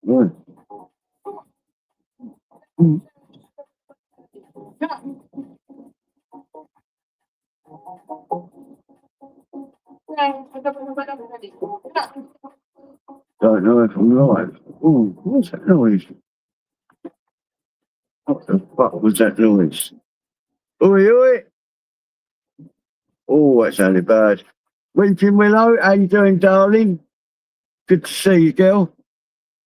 Right. Don't know if I'm live. Oh, what's that noise? What the fuck was that noise? Oi, oi! Oh, that sounded bad. Weeping Willow, how you doing, darling? Good to see you, girl.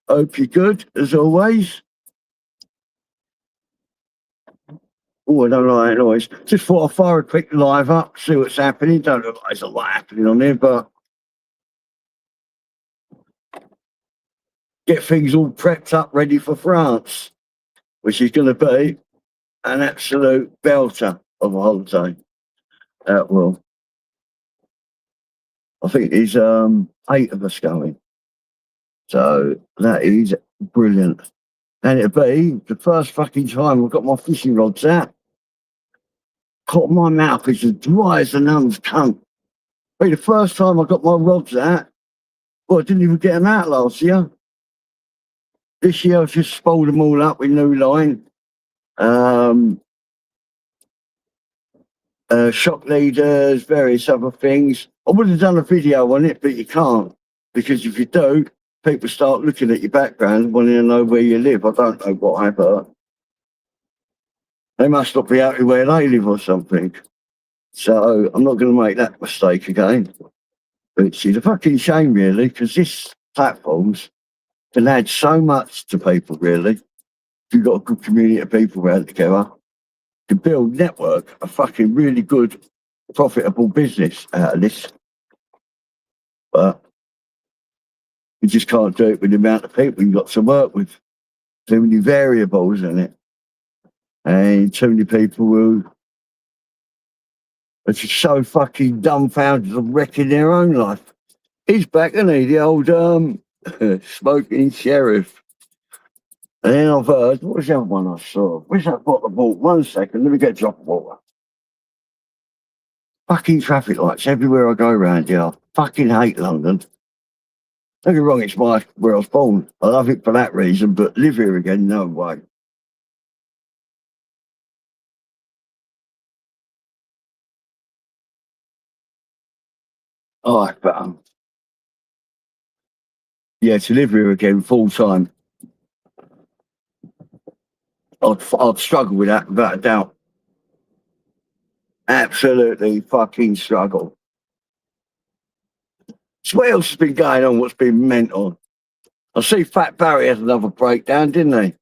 Hope you're good, as always. Oh, I don't like that noise. Just thought I'd fire a quick live up, see what's happening. Don't look like there's a lot happening on there, but get things all prepped up, ready for France, which is going to be an absolute belter of a holiday. That will. I think there's 8 of us going. So that is brilliant. And it'll be the first fucking time I've got my fishing rods out. Caught my mouth is as dry as a nun's cunt. Be the first time I got my rods out. Well, I didn't even get them out last year. This year I've just spoiled them all up with new line. Shock leaders, various other things. I would have done a video on it, but you can't. Because if you do, people start looking at your background and wanting to know where you live. I don't know why, but they must not be happy where they live or something. So I'm not going to make that mistake again. But it's a fucking shame, really, because this platforms can add so much to people, really. If you've got a good community of people around together, to build network, a fucking really good, profitable business out of this. But you just can't do it with the amount of people you've got to work with. Too many variables in it. And too many people who are just so fucking dumbfounded and wrecking their own life. He's back, isn't he? The old smoking sheriff. And then I've heard, what was the other one I saw? Where's that bottle I bought? 1 second, let me get a drop of water. Fucking traffic lights everywhere I go around here. I fucking hate London. Don't get me wrong, it's where I was born. I love it for that reason, but live here again, no way. All right, but yeah, to live here again full time, I'd struggle with that without a doubt. Absolutely fucking struggle. So what else has been going on? What's been mental? I see Fat Barry had another breakdown, didn't he?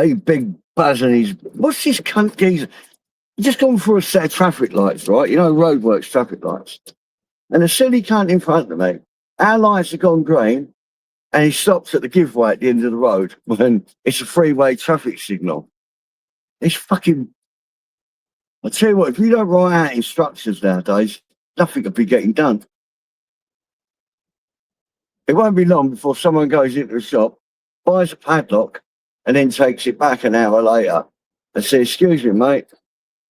He big buzzing his. What's this cunt geezer? He's just gone for a set of traffic lights, right? You know, roadworks traffic lights. And a silly cunt in front of me, our lights have gone green, and he stops at the giveaway at the end of the road when it's a freeway traffic signal. It's fucking. I tell you what, if you don't write out instructions nowadays, nothing could be getting done. It won't be long before someone goes into a shop, buys a padlock, and then takes it back an hour later and says, "Excuse me, mate,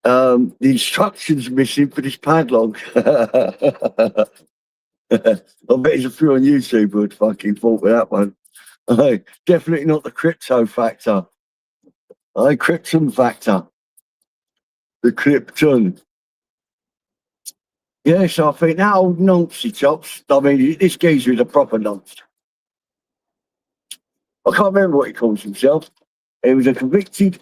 the instructions are missing for this padlock." I bet there's a few on YouTube who would fucking fault with that one. Definitely not the crypto factor. Krypton factor. The Krypton. Yeah, so I think that old nonce he chops. I mean, this geezer is a proper nonce. I can't remember what he calls himself. He was a convicted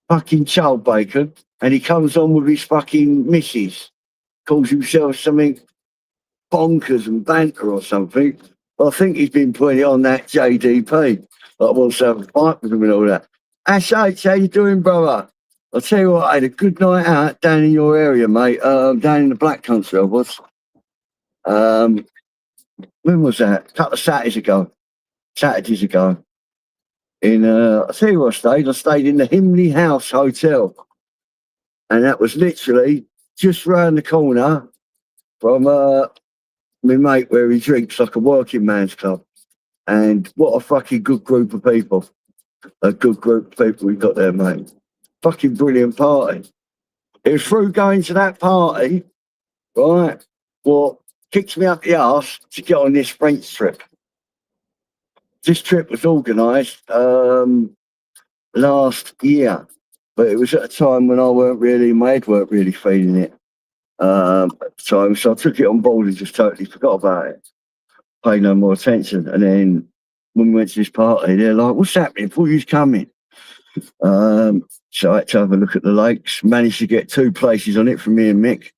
fucking child bacon, and he comes on with his fucking missus. Calls himself something bonkers and banter or something. I think he's been putting it on that JDP. I want to have a fight with him and all that. Ash H, how you doing, brother? I'll tell you what, I had a good night out down in your area, mate. Down in the Black Country, I was. When was that? A couple of Saturdays ago. I'll tell you where I stayed. I stayed in the Himley House Hotel. And that was literally just round the corner from my mate where he drinks like a working man's club. And what a fucking good group of people. A good group of people we got there, mate. Fucking brilliant party. It was through going to that party, right, what kicked me up the arse to get on this French trip. This trip was organised last year, but it was at a time when my head weren't really feeling it. So I took it on board and just totally forgot about it. Paid no more attention. And then when we went to this party, they're like, "What's happening? Thought you was coming." So I had to have a look at the lakes. Managed to get 2 places on it from me and Mick.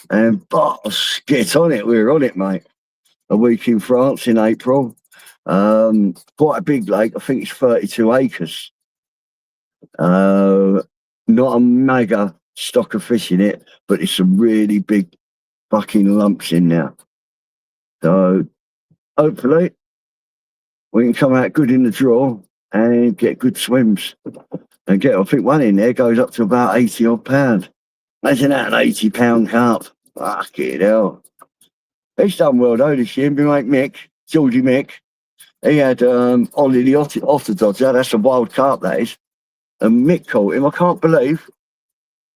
And boss, get on it. We were on it, mate. A week in France in April. Quite a big lake. I think it's 32 acres. Not a mega stock of fish in it, but it's some really big fucking lumps in there. So hopefully we can come out good in the draw and get good swims. And I think one in there goes up to about 80 odd pound. Imagine that, an 80-pound carp. Fucking hell. He's done well though this year. My mate Mick, Geordie Mick, he had Ollie the Otter Dodger. That's a wild carp, that is. And Mick caught him. I can't believe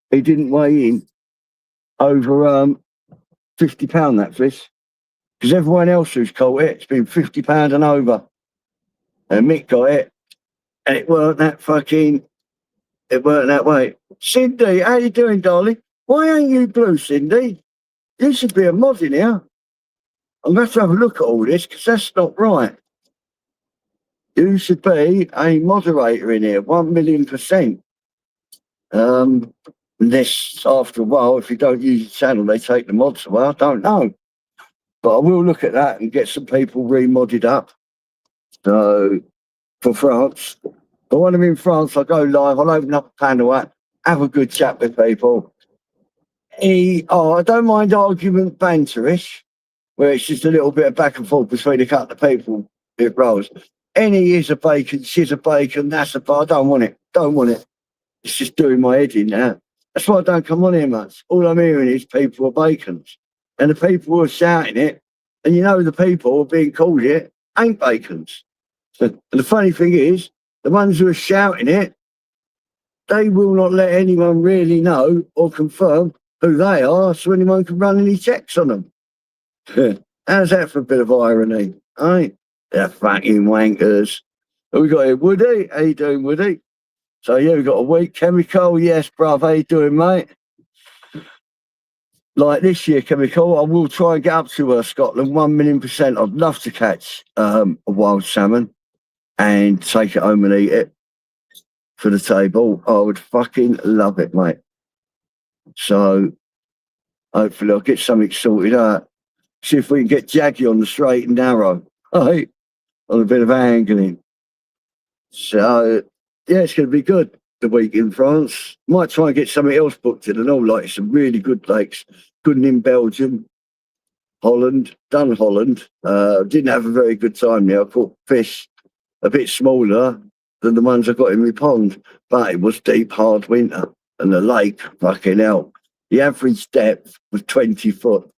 he didn't weigh in over 50 pound, that fish. Because everyone else who's caught it, it's been 50 pound and over. And Mick got it. And it weren't that weight. Cindy, how you doing, darling? Why ain't you blue, Cindy? You should be a mod in here. I'm going to have a look at all this because that's not right. You should be a moderator in here, 1,000,000%. Unless after a while, if you don't use your channel, they take the mods away. I don't know. But I will look at that and get some people re-modded up. So, for France. But when I'm in France, I go live, I'll open up a panel, have a good chat with people. I don't mind argument banterish, where it's just a little bit of back and forth between a couple of people. It rolls. Any is a bacon, she's a bacon, that's a bar. I don't want it. Don't want it. It's just doing my head in now. That's why I don't come on here much. All I'm hearing is people are bacons. And the people who are shouting it, and you know the people who are being called it, ain't bacons. And the funny thing is, the ones who are shouting it, they will not let anyone really know or confirm who they are so anyone can run any checks on them. How's that for a bit of irony? Eh? They're fucking wankers. We got here Woody. How you doing, Woody? So yeah, we got a week. Chemical, yes, bruv. How you doing, mate? Like this year, Chemical, I will try and get up to Scotland, 1,000,000%. I'd love to catch a wild salmon and take it home and eat it for the table. I would fucking love it, mate. So hopefully I'll get something sorted out. See if we can get Jaggy on the straight and narrow. Right? On a bit of angling. So yeah, it's going to be good. The week in France. Might try and get something else booked in and all, like some really good lakes. Good in Belgium, Holland, done Holland. Didn't have a very good time there. I caught fish a bit smaller than the ones I got in my pond, but it was deep, hard winter. And the lake, fucking hell, the average depth was 20 foot.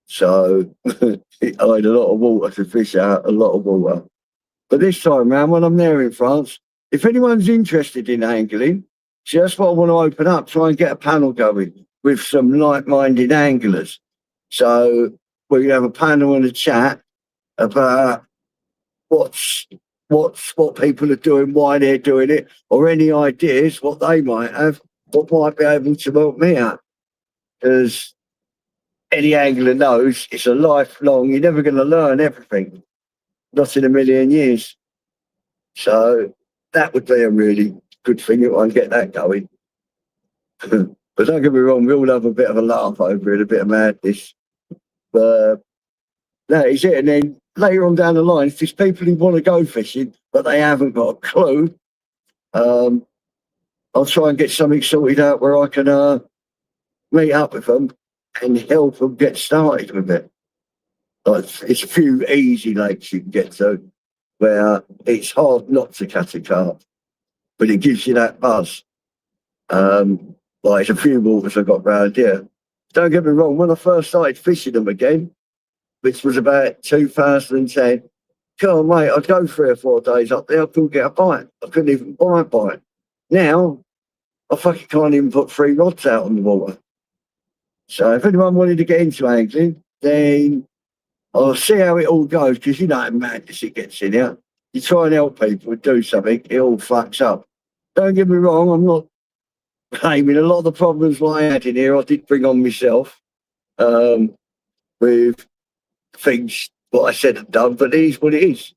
So I had a lot of water to fish out, a lot of water. But this time round, when I'm there in France, if anyone's interested in angling, see, that's what I want to open up, try and get a panel going with some like-minded anglers. So we can have a panel and a chat about what people are doing, why they're doing it, or any ideas, what they might have, what might be able to help me out. Because any angler knows it's a lifelong, you're never going to learn everything. Not in a million years. So that would be a really good thing if I can get that going. But don't get me wrong, we'll have a bit of a laugh over it, a bit of madness. But that is it. And then later on down the line, if there's people who want to go fishing, but they haven't got a clue, I'll try and get something sorted out where I can meet up with them and help them get started with it. Like, it's a few easy lakes you can get to where it's hard not to catch a carp, but it gives you that buzz. Like, it's a few waters I got round here. Don't get me wrong, when I first started fishing them again, which was about 2010, come on, mate, I'd go 3 or 4 days up there, I couldn't get a bite. I couldn't even buy a bite. Now, I fucking can't even put 3 rods out on the water. So if anyone wanted to get into angling, then I'll see how it all goes, because you know how madness it gets in here. You try and help people do something, it all fucks up. Don't get me wrong, I'm not blaming a lot of the problems I had in here. I did bring on myself with things what I said and done, but it is what it is.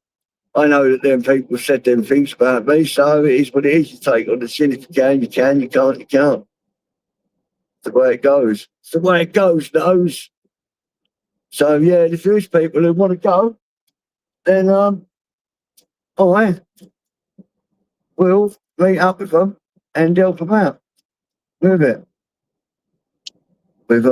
I know that them people said them things about me, so it is what it is. You take on the chin if you can, you can't, you can't. It's the way it goes. It's the way it goes, knows. So yeah, if there is people who want to go, then I will meet up with them and help them out with it. With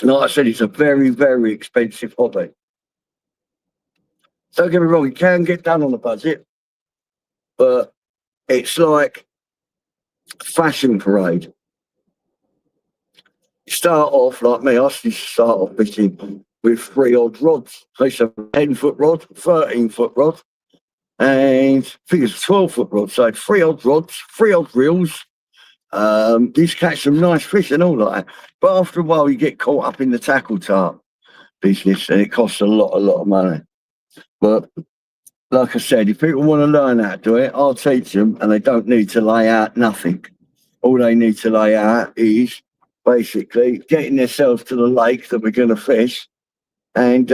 like I said, it's a very, very expensive hobby. Don't get me wrong, it can get done on a budget, but it's like a fashion parade. You start off like me, I used to start off fishing with 3 odd rods. So it's a 10-foot rod, 13-foot rod, and I think it's a 12-foot rod. So 3 odd rods, 3 odd reels. You catch some nice fish and all like that. But after a while, you get caught up in the tackle tarp business, and it costs a lot of money. But like I said, if people want to learn how to do it, I'll teach them, and they don't need to lay out nothing. All they need to lay out is basically getting themselves to the lake that we're going to fish and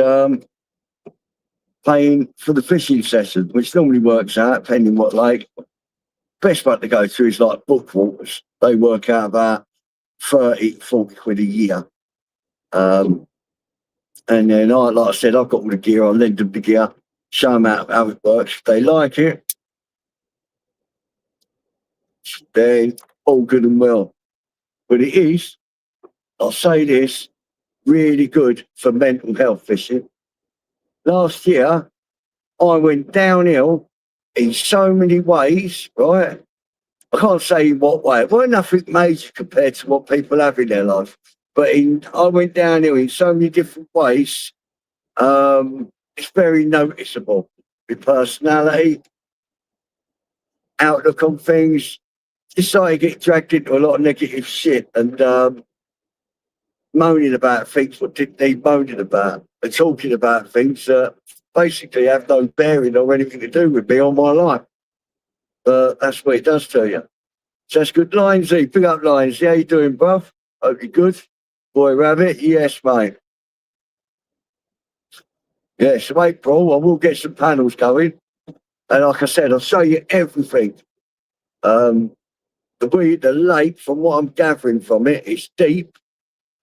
paying for the fishing session, which normally works out, depending what lake. Best one to go to is like Bookwaters. They work out about 30, 40 quid a year. And then, like I said, I've got all the gear. I'll lend them the gear, show them how it works. If they like it, then all good and well. But it is, I'll say this, really good for mental health fishing. Last year, I went downhill in so many ways, right? I can't say in what way. It wasn't nothing major compared to what people have in their life. But I went downhill in so many different ways. It's very noticeable. My personality, outlook on things. Just like you get dragged into a lot of negative shit and moaning about things what didn't need moaning about, and talking about things that basically have no bearing or anything to do with me or my life. But that's what it does to you. So that's good. Linesy, big up Linesy. How you doing, bruv? Hope you're good. Boy Rabbit, yes, mate. Yeah, so April, I will get some panels going. And like I said, I'll show you everything. The lake, from what I'm gathering from it, it's deep,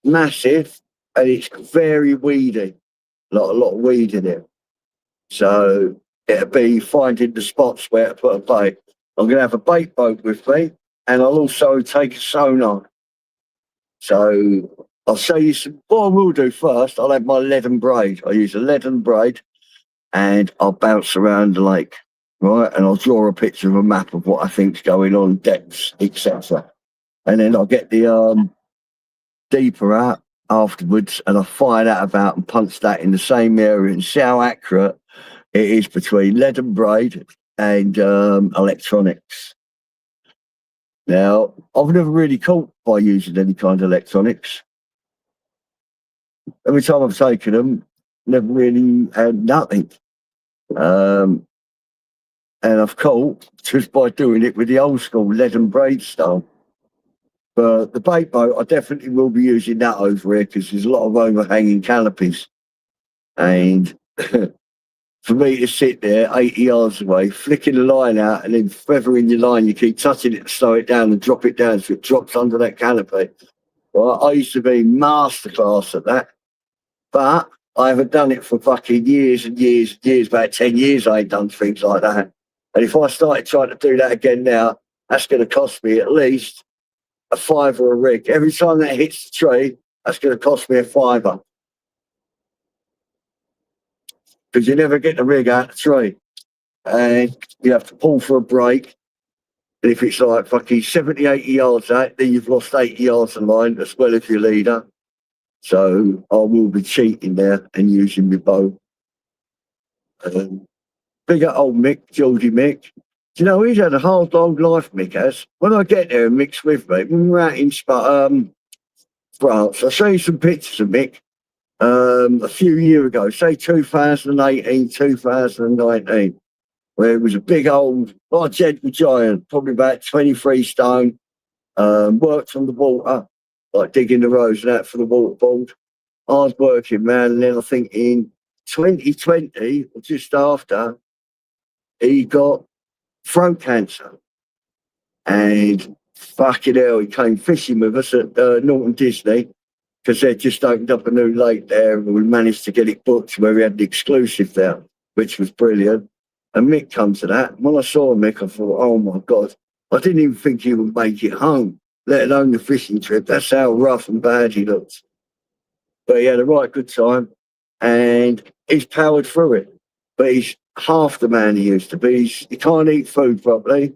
massive, and it's very weedy. A lot of weed in it. So it'll be finding the spots where to put a bait. I'm going to have a bait boat with me, and I'll also take a sonar. So I'll show you some. What I will do first, I'll have my lead and braid. I use a lead and braid, and I'll bounce around the lake, right? And I'll draw a picture of a map of what I think's going on, depths, etc. And then I'll get the deeper out afterwards, and I'll fire that about and punch that in the same area and see how accurate it is between lead and braid and electronics. Now, I've never really caught by using any kind of electronics. Every time I've taken them, never really had nothing. And I've caught just by doing it with the old school lead and braid style. But the bait boat, I definitely will be using that over here because there's a lot of overhanging canopies. And for me to sit there 80 yards away, flicking the line out and then feathering your line, you keep touching it to slow it down and drop it down so it drops under that canopy. Well, I used to be masterclass at that, but I haven't done it for fucking years and years and years. About 10 years I ain't done things like that. And if I started trying to do that again now, that's going to cost me at least a £5 a rig. Every time that hits the tree, that's going to cost me a £5. Because you never get the rig out of the tree. And you have to pull for a break. And if it's like fucking 70, 80 yards out, then you've lost 80 yards of line as well as your leader. So I will be cheating there and using my bow. Bigger old Mick, Geordie Mick. Do you know, he's had a hard, long life, Mick has. When I get there and Mick's with me, when we're out in France, I'll show you some pictures of Mick a few years ago, say 2018, 2019, where he was a big old, like gentle giant, probably about 23 stone, worked on the water, like digging the roads and that for the waterboard. Hard working, man. And then I think in 2020, or just after, he got throat cancer. And fucking hell, he came fishing with us at Norton Disney because they just opened up a new lake there and we managed to get it booked where we had the exclusive there, which was brilliant. And Mick come to that. When I saw Mick, I thought, oh my God, I didn't even think he would make it home, let alone the fishing trip. That's how rough and bad he looked. But he had a right good time and he's powered through it. But he's half the man he used to be. He can't eat food properly.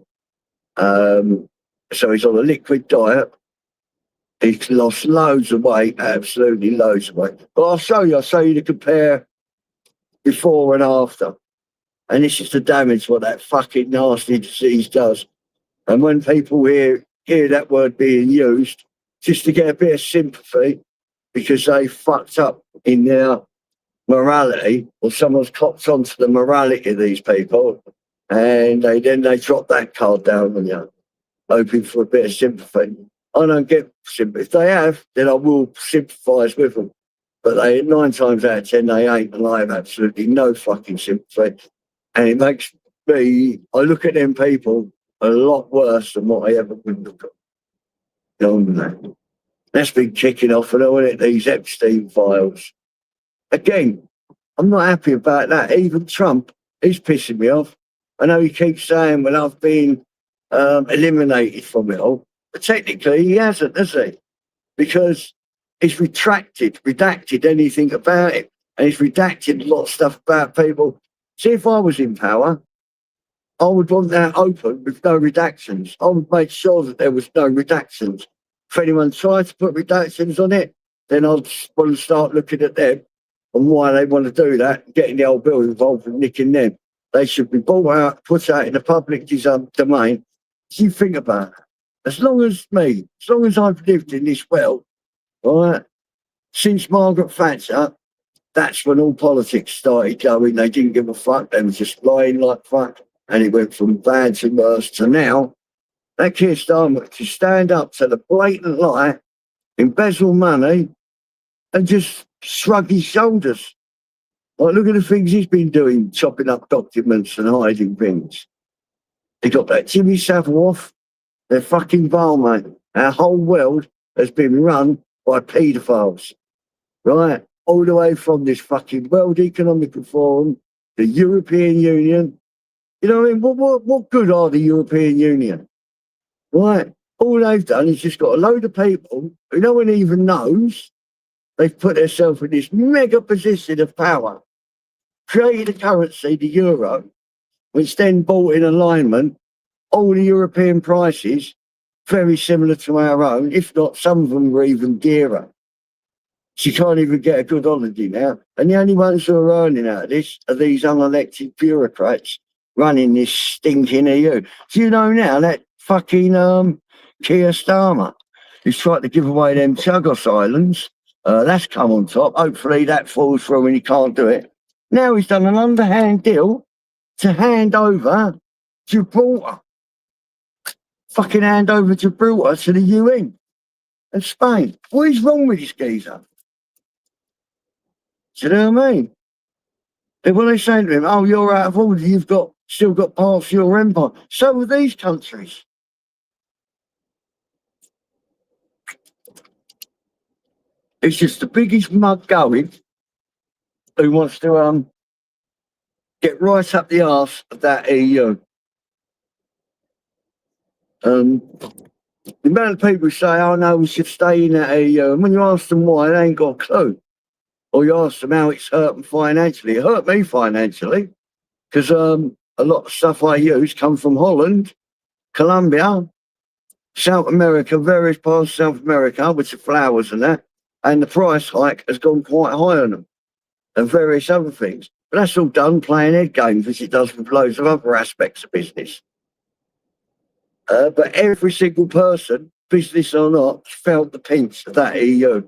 So he's on a liquid diet. He's lost loads of weight, absolutely loads of weight. But I'll show you to compare before and after. And this is the damage what that fucking nasty disease does. And when people hear that word being used, just to get a bit of sympathy, because they fucked up in their morality, or someone's copped onto the morality of these people, and they drop that card down on you, hoping for a bit of sympathy. I don't get sympathy. If they have, then I will sympathise with them. But 9 times out of 10, they ain't, and I have absolutely no fucking sympathy. And it makes me, I look at them people a lot worse than what I ever would look at. You know, that's been kicking off and all it, these Epstein files. Again, I'm not happy about that. Even Trump, he's pissing me off. I know he keeps saying, well, I've been eliminated from it all. But technically, he hasn't, has he? Because he's redacted anything about it. And he's redacted a lot of stuff about people. See, if I was in power, I would want that open with no redactions. I would make sure that there was no redactions. If anyone tried to put redactions on it, then I'd want to start looking at them and why they want to do that, getting the old bill involved and nicking them. They should be bought out, put out in the public domain. So you think about it. As long as I've lived in this world, right, since Margaret Thatcher, that's when all politics started going. They didn't give a fuck. They were just lying like fuck. And it went from bad to worse to now. That Keir Starmer to stand up to the blatant lie, embezzle money, and just shrug his shoulders. Like, look at the things he's been doing, chopping up documents and hiding things. He got that Jimmy Savile off. They're fucking vile, mate. Our whole world has been run by paedophiles, right? All the way from this fucking World Economic Forum, the European Union. You know what I mean? What good are the European Union? Right? All they've done is just got a load of people who no one even knows. They've put themselves in this mega position of power, created a currency, the euro, which then brought in alignment all the European prices, very similar to our own, if not some of them were even dearer. So you can't even get a good holiday now. And the only ones who are earning out of this are these unelected bureaucrats running this stinking EU. Do you know now that fucking Keir Starmer, who's tried to give away them Chagos Islands, that's come on top. Hopefully that falls through and he can't do it. Now he's done an underhand deal to hand over Gibraltar. Fucking hand over Gibraltar to the UN and Spain. What is wrong with this geezer? Do you know what I mean? And when they say to him, oh, you're out of order, you've still got parts of your empire. So are these countries. It's just the biggest mug going who wants to get right up the arse of that EU. The amount of people who say, oh no, we should stay in that EU, and when you ask them why, they ain't got a clue. Or you ask them how it's hurt them financially. It hurt me financially, because a lot of stuff I use come from Holland, Colombia, South America, various parts of South America with the flowers and that, and the price hike has gone quite high on them, and various other things. But that's all done playing head games, as it does with loads of other aspects of business. But every single person, business or not, felt the pinch of that EU.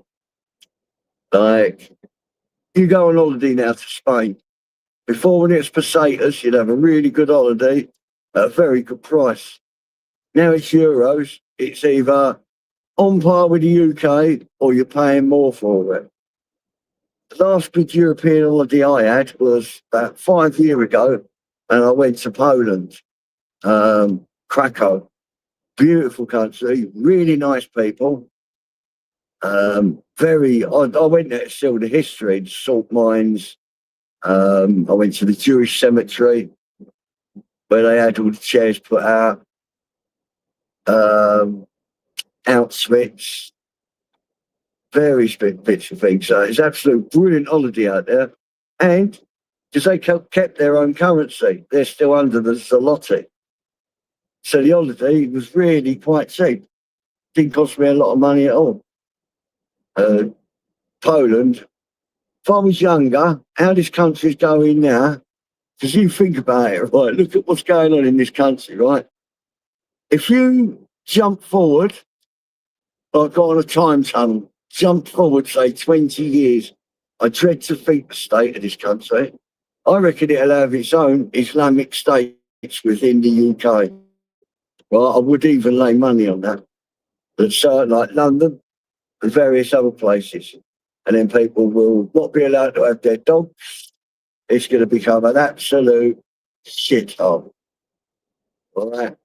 Like, you go on holiday now to Spain. Before, when it was pesetas, you'd have a really good holiday at a very good price. Now it's euros. It's either on par with the UK or you're paying more for it. The last good European holiday I had was about 5 years ago, and I went to Poland, Krakow. Beautiful country, really nice people. I went there to see all the history, the salt mines. I went to the Jewish cemetery where they had all the chairs put out. Auschwitz, various bits of things. So it's absolute brilliant holiday out there. And because they kept their own currency, they're still under the zloty. So the holiday was really quite cheap. Didn't cost me a lot of money at all. Poland, if I was younger, how this country's going now, because you think about it, right? Look at what's going on in this country, right? If you jump forward, like go on a time tunnel, jump forward, say 20 years, I dread to think the state of this country. I reckon it'll have its own Islamic states within the UK. Well, I would even lay money on that. But certain like London and various other places. And then people will not be allowed to have their dogs. It's going to become an absolute shithole. All right.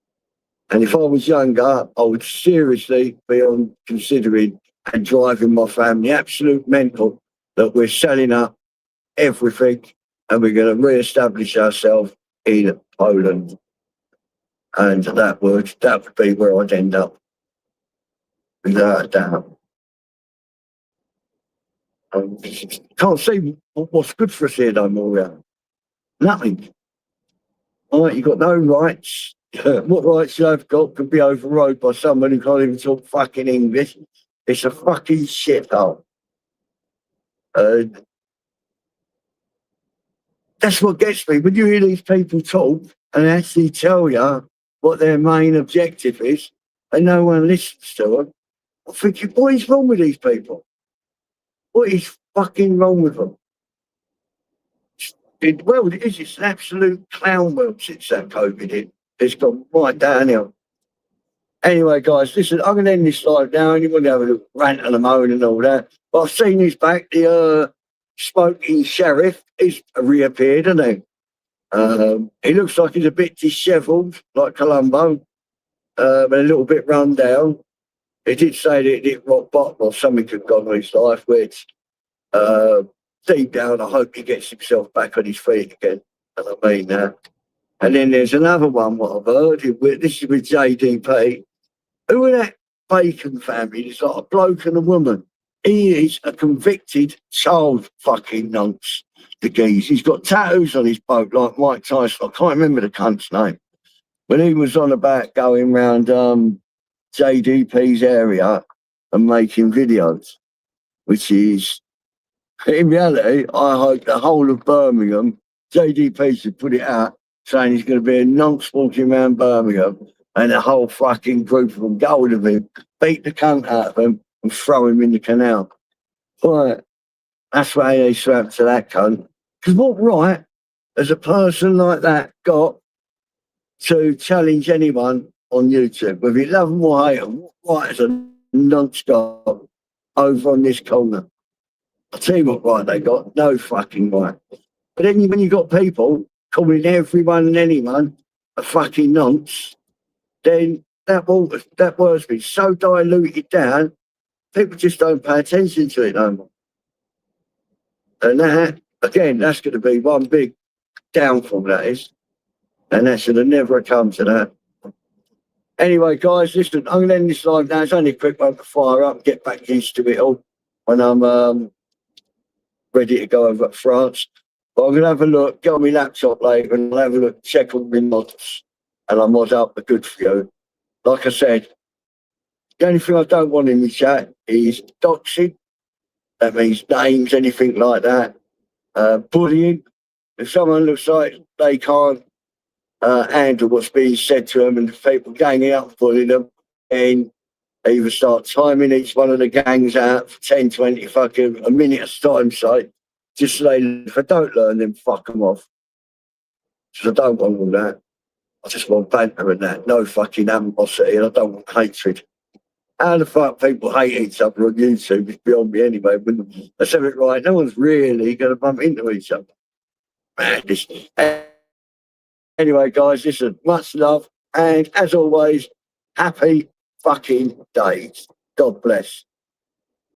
And if I was younger, I would seriously be on considering and driving my family absolute mental that we're selling up everything and we're going to re-establish ourselves in Poland. And that would be where I'd end up, without a doubt. Can't see what's good for us here no more. Yeah. Nothing. All right, you've got no rights. What rights you have got can be overrode by someone who can't even talk fucking English. It's a fucking shithole. That's what gets me. When you hear these people talk and actually tell you what their main objective is, and no one listens to them, I'm thinking, what is wrong with these people? What is fucking wrong with them? The world is, it's an absolute clown world since that COVID hit. It's gone right downhill. Anyway, guys, listen, I'm going to end this live now. Anyone have a little rant and a moan and all that. But I've seen his back. The smoking sheriff is reappeared, hasn't he? He looks like he's a bit dishevelled, like Columbo, but a little bit run down. He did say that it hit rock bottom or something had gone on his life, which deep down, I hope he gets himself back on his feet again. And I mean that. And then there's another one, what I've heard. This is with JDP. Who are that Bacon family? It's like a bloke and a woman. He is a convicted child fucking nonce, the geese. He's got tattoos on his boat like Mike Tyson. I can't remember the cunt's name. When he was on about going round JDP's area and making videos, which is, in reality, I hope the whole of Birmingham, JDP should put it out saying he's going to be a nonce walking around Birmingham and a whole fucking group of them go with him, beat the cunt out of him and throw him in the canal. Right. That's why they swam to that cunt. Because what right has a person like that got to challenge anyone on YouTube? Whether you love them or hate them, what right has a nonce got over on this corner? I'll tell you what right they got. No fucking right. But then when you got people calling everyone and anyone a fucking nonce, then that word's been so diluted down, people just don't pay attention to it no more. And that, again, that's going to be one big downfall, that is. And that should have never come to that. Anyway, guys, listen, I'm going to end this live now. It's only a quick one to fire up, get back used to it all when I'm ready to go over to France. But I'm going to have a look, get on my laptop later and I'll have a look, check all my models. and I mod up a good few. Like I said, the only thing I don't want in the chat is doxing. That means names, anything like that. Bullying. If someone looks like they can't handle what's being said to them and the people ganging up bullying them, and either start timing each one of the gangs out for 10, 20, fucking a minute at a time, say, just so they, if I don't learn, then fuck them off. Because I don't want all that. I just want banter and that. No fucking animosity, and I don't want hatred. How the fuck people hate each other on YouTube is beyond me anyway. When I said it right, no one's really going to bump into each other. Man, this. Anyway, guys, listen, much love. And as always, happy fucking days. God bless.